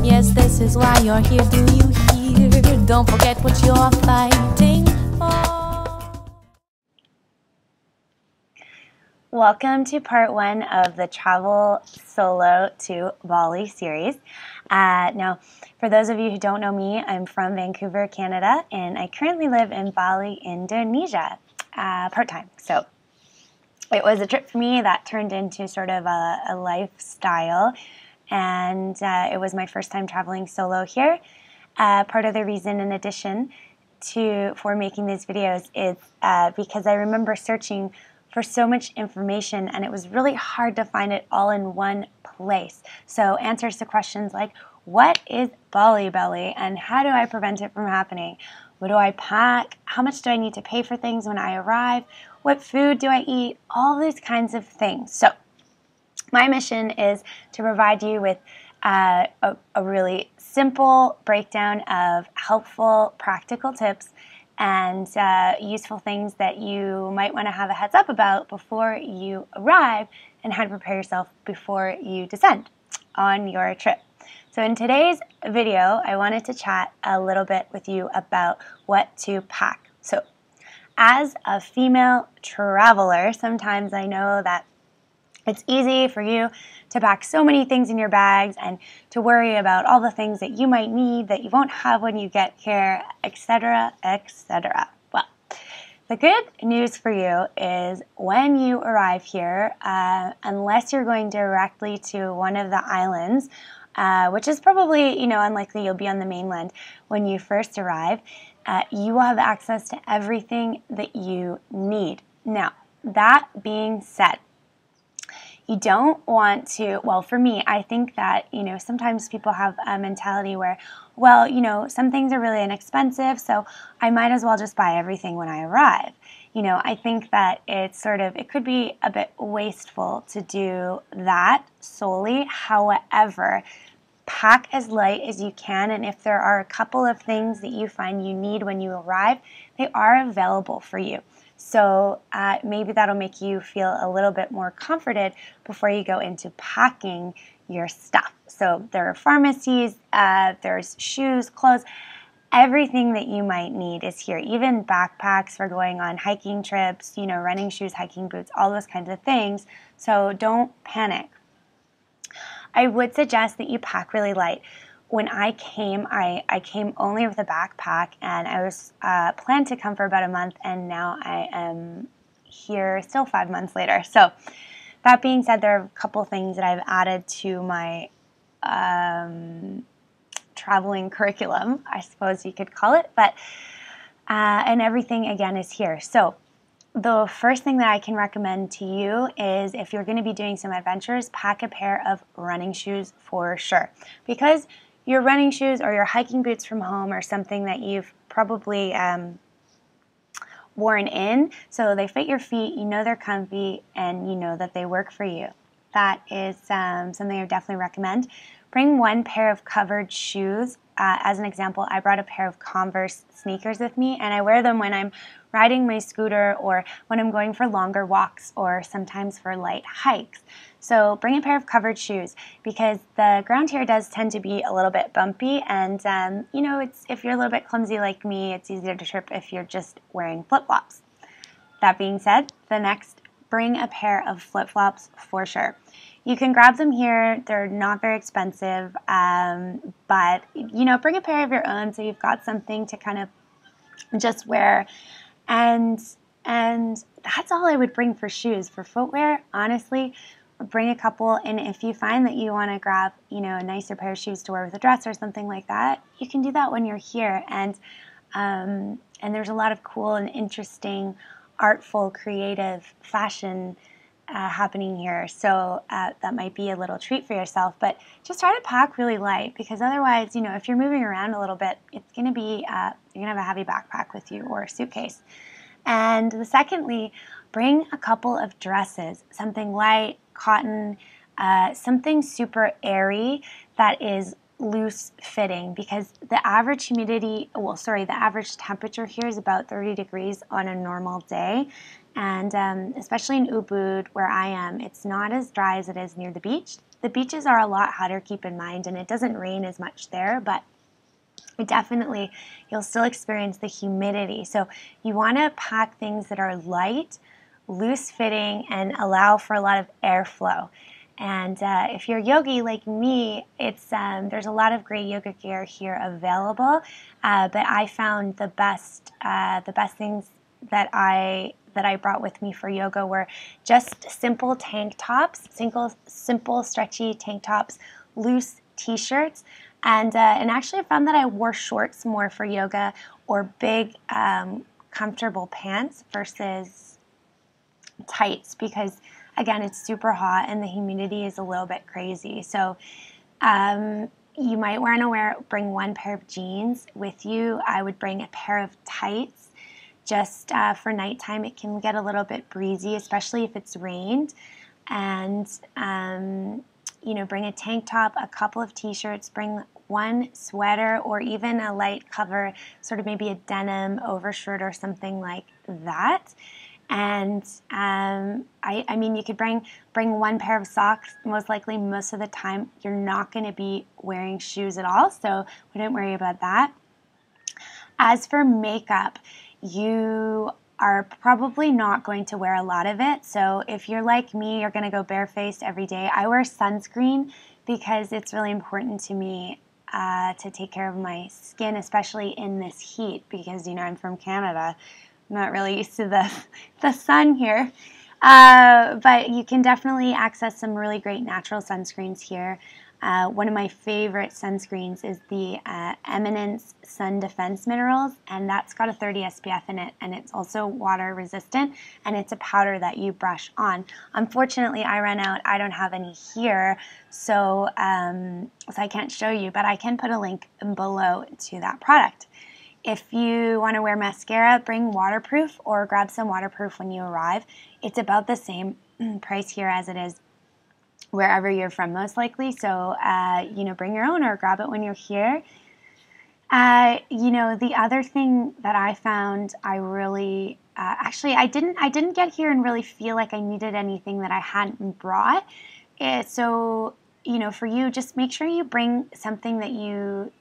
Yes, this is why you're here, do you hear? Don't forget what you're fighting for. Welcome to part one of the Travel Solo to Bali series. Now, for those of you who don't know me, I'm from Vancouver, Canada, and I currently live in Bali, Indonesia, part-time. So it was a trip for me that turned into sort of a lifestyle, and it was my first time traveling solo here. Part of the reason, in addition for making these videos, is because I remember searching for so much information, and it was really hard to find it all in one place. So answers to questions like, what is Bali belly, and how do I prevent it from happening? What do I pack? How much do I need to pay for things when I arrive? What food do I eat? All these kinds of things. So my mission is to provide you with a really simple breakdown of helpful, practical tips and useful things that you might want to have a heads up about before you arrive, and how to prepare yourself before you descend on your trip. So in today's video, I wanted to chat a little bit with you about what to pack. So as a female traveler, sometimes I know that it's easy for you to pack so many things in your bags and to worry about all the things that you might need that you won't have when you get here, etc., etc. Well, the good news for you is when you arrive here, unless you're going directly to one of the islands, which is probably, unlikely you'll be on the mainland when you first arrive, you will have access to everything that you need. Now, that being said, you don't want to, well, for me, I think that, sometimes people have a mentality where, well, some things are really inexpensive, so I might as well just buy everything when I arrive. I think that it could be a bit wasteful to do that solely. However, pack as light as you can, and if there are a couple of things that you find you need when you arrive, they are available for you. So maybe that'll make you feel a little bit more comforted before you go into packing your stuff. So there are pharmacies, there's shoes, clothes, everything that you might need is here. Even backpacks for going on hiking trips, running shoes, hiking boots, all those kinds of things. So don't panic. I would suggest that you pack really light. When I came, I came only with a backpack, and I was planned to come for about a month, and now I am here still 5 months later. So that being said, there are a couple things that I've added to my traveling curriculum, I suppose you could call it, but and everything again is here. So the first thing that I can recommend to you is, if you're going to be doing some adventures, pack a pair of running shoes for sure, because your running shoes or your hiking boots from home are something that you've probably worn in, so they fit your feet, they're comfy, and that they work for you. That is something I would definitely recommend. Bring one pair of covered shoes. As an example, I brought a pair of Converse sneakers with me, and I wear them when I'm riding my scooter or when I'm going for longer walks or sometimes for light hikes. So bring a pair of covered shoes, because the ground here does tend to be a little bit bumpy, and if you're a little bit clumsy like me, it's easier to trip if you're just wearing flip-flops. That being said, bring a pair of flip-flops for sure. You can grab them here. They're not very expensive, but bring a pair of your own so you've got something to kind of just wear. And that's all I would bring for shoes. For footwear, honestly, bring a couple, and if you find that you want to grab, a nicer pair of shoes to wear with a dress or something like that, you can do that when you're here. And there's a lot of cool and interesting, artful, creative fashion happening here. So that might be a little treat for yourself, but just try to pack really light, because otherwise, if you're moving around a little bit, it's going to be, you're going to have a heavy backpack with you or a suitcase. And secondly, bring a couple of dresses, something light, cotton, something super airy that is loose fitting, because the average the average temperature here is about 30 degrees on a normal day. And especially in Ubud, where I am, it's not as dry as it is near the beach. The beaches are a lot hotter, keep in mind, and it doesn't rain as much there, but definitely you'll still experience the humidity. So you want to pack things that are light, loose fitting, and allow for a lot of airflow. And if you're a yogi like me, it's there's a lot of great yoga gear here available. But I found the best things that I brought with me for yoga were just simple tank tops, simple stretchy tank tops, loose t-shirts, and actually I found that I wore shorts more for yoga, or big comfortable pants versus tights, because again, it's super hot and the humidity is a little bit crazy. So you might want to bring one pair of jeans with you. I would bring a pair of tights just for nighttime. It can get a little bit breezy, especially if it's rained. And bring a tank top, a couple of t-shirts, bring one sweater, or even a light cover, sort of maybe a denim overshirt or something like that. And I mean, you could bring one pair of socks. Most likely, most of the time, you're not going to be wearing shoes at all, so wouldn't worry about that. As for makeup, you are probably not going to wear a lot of it. So if you're like me, you're going to go barefaced every day. I wear sunscreen because it's really important to me to take care of my skin, especially in this heat, because, I'm from Canada. I'm not really used to the sun here. But you can definitely access some really great natural sunscreens here. One of my favorite sunscreens is the Eminence Sun Defense Minerals, and that's got a 30 SPF in it, and it's also water resistant, and it's a powder that you brush on. Unfortunately, I ran out. I don't have any here, so I can't show you, but I can put a link below to that product. If you want to wear mascara, bring waterproof, or grab some waterproof when you arrive. It's about the same price here as it is wherever you're from, most likely. So, bring your own or grab it when you're here. The other thing that I found, I really, I didn't get here and really feel like I needed anything that I hadn't brought. So, for you, just make sure you bring something that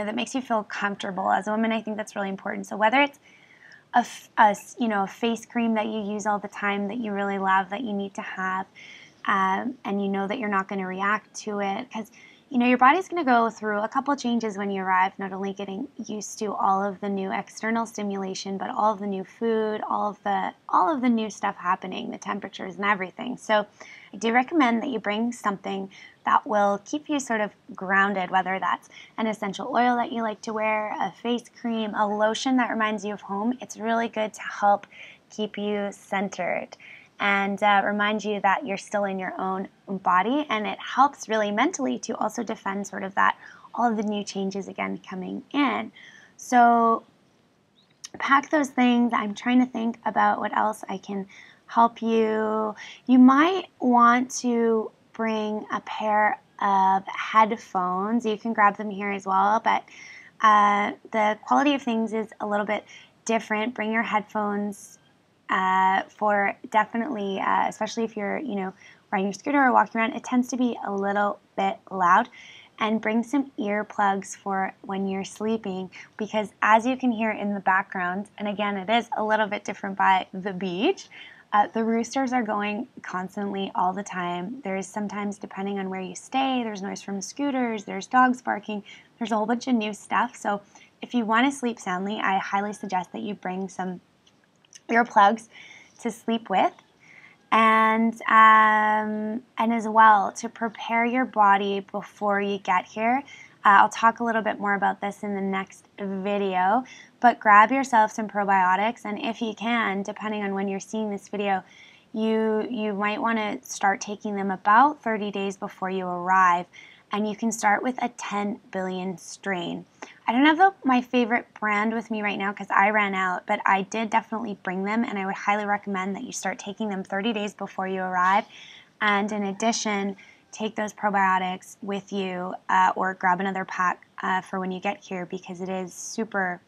that makes you feel comfortable. As a woman, I think that's really important. So whether it's a face cream that you use all the time that you really love, that you need to have, and that you're not going to react to it, because your body's going to go through a couple changes when you arrive, not only getting used to all of the new external stimulation, but all of the new food, all of the new stuff happening, the temperatures and everything. So I do recommend that you bring something that will keep you sort of grounded, whether that's an essential oil that you like to wear, a face cream, a lotion that reminds you of home. It's really good to help keep you centered and remind you that you're still in your own body, and it helps really mentally to also defend sort of that, all of the new changes again coming in. So pack those things. I'm trying to think about what else I can help you. You might want to bring a pair of headphones. You can grab them here as well, but the quality of things is a little bit different. Bring your headphones for definitely, especially if you're, riding your scooter or walking around, it tends to be a little bit loud. And bring some earplugs for when you're sleeping, because as you can hear in the background, and again, it is a little bit different by the beach, the roosters are going constantly all the time. There's sometimes, depending on where you stay, there's noise from scooters, there's dogs barking, there's a whole bunch of new stuff. So if you want to sleep soundly, I highly suggest that you bring some earplugs to sleep with. And as well, to prepare your body before you get here. I'll talk a little bit more about this in the next video, but grab yourself some probiotics, and if you can, depending on when you're seeing this video, you might want to start taking them about 30 days before you arrive, and you can start with a 10 billion strain. I don't have my favorite brand with me right now because I ran out, but I did definitely bring them, and I would highly recommend that you start taking them 30 days before you arrive. And in addition, take those probiotics with you, or grab another pack for when you get here, because it is super,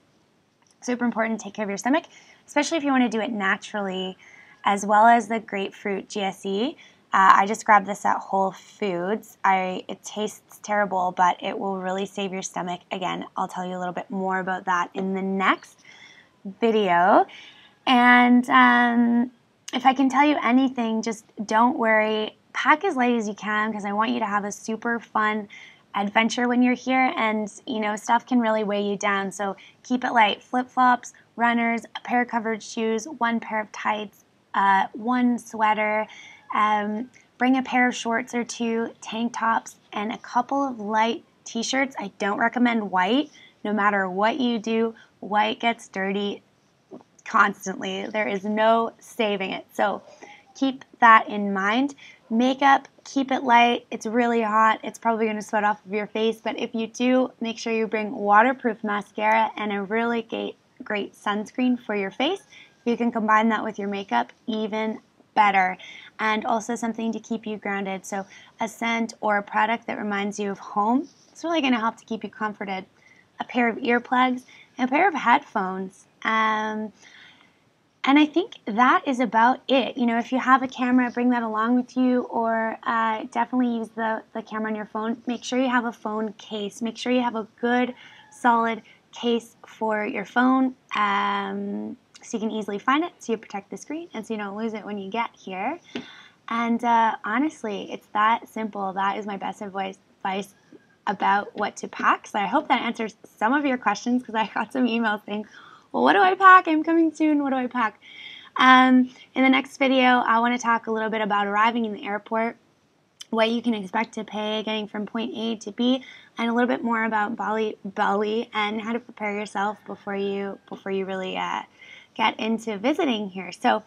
super important to take care of your stomach, especially if you want to do it naturally, as well as the Grapefruit GSE. I just grabbed this at Whole Foods. It tastes terrible, but it will really save your stomach. Again, I'll tell you a little bit more about that in the next video. And if I can tell you anything, just don't worry. Pack as light as you can, because I want you to have a super fun adventure when you're here, and stuff can really weigh you down, so keep it light. Flip-flops, runners, a pair of covered shoes, one pair of tights, one sweater, bring a pair of shorts or two, tank tops, and a couple of light t-shirts. I don't recommend white. No matter what you do, white gets dirty constantly. There is no saving it, so keep that in mind. Makeup, keep it light. It's really hot. It's probably going to sweat off of your face, but if you do, make sure you bring waterproof mascara and a really great sunscreen for your face. You can combine that with your makeup, even better. And also something to keep you grounded, so a scent or a product that reminds you of home. It's really going to help to keep you comforted. A pair of earplugs and a pair of headphones. And I think that is about it. If you have a camera, bring that along with you, or definitely use the camera on your phone. Make sure you have a phone case. Make sure you have a good, solid case for your phone, so you can easily find it, so you protect the screen, and so you don't lose it when you get here. And honestly, it's that simple. That is my best advice about what to pack. So I hope that answers some of your questions, because I got some emails saying, well, what do I pack? I'm coming soon. What do I pack? In the next video, I want to talk a little bit about arriving in the airport, what you can expect to pay getting from point A to B, and a little bit more about Bali, and how to prepare yourself before you really get into visiting here. So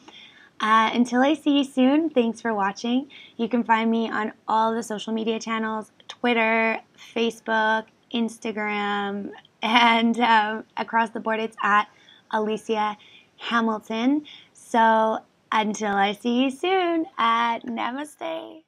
until I see you soon, thanks for watching. You can find me on all the social media channels: Twitter, Facebook, Instagram, and across the board it's at Alicia Hamilton. So until I see you soon, namaste.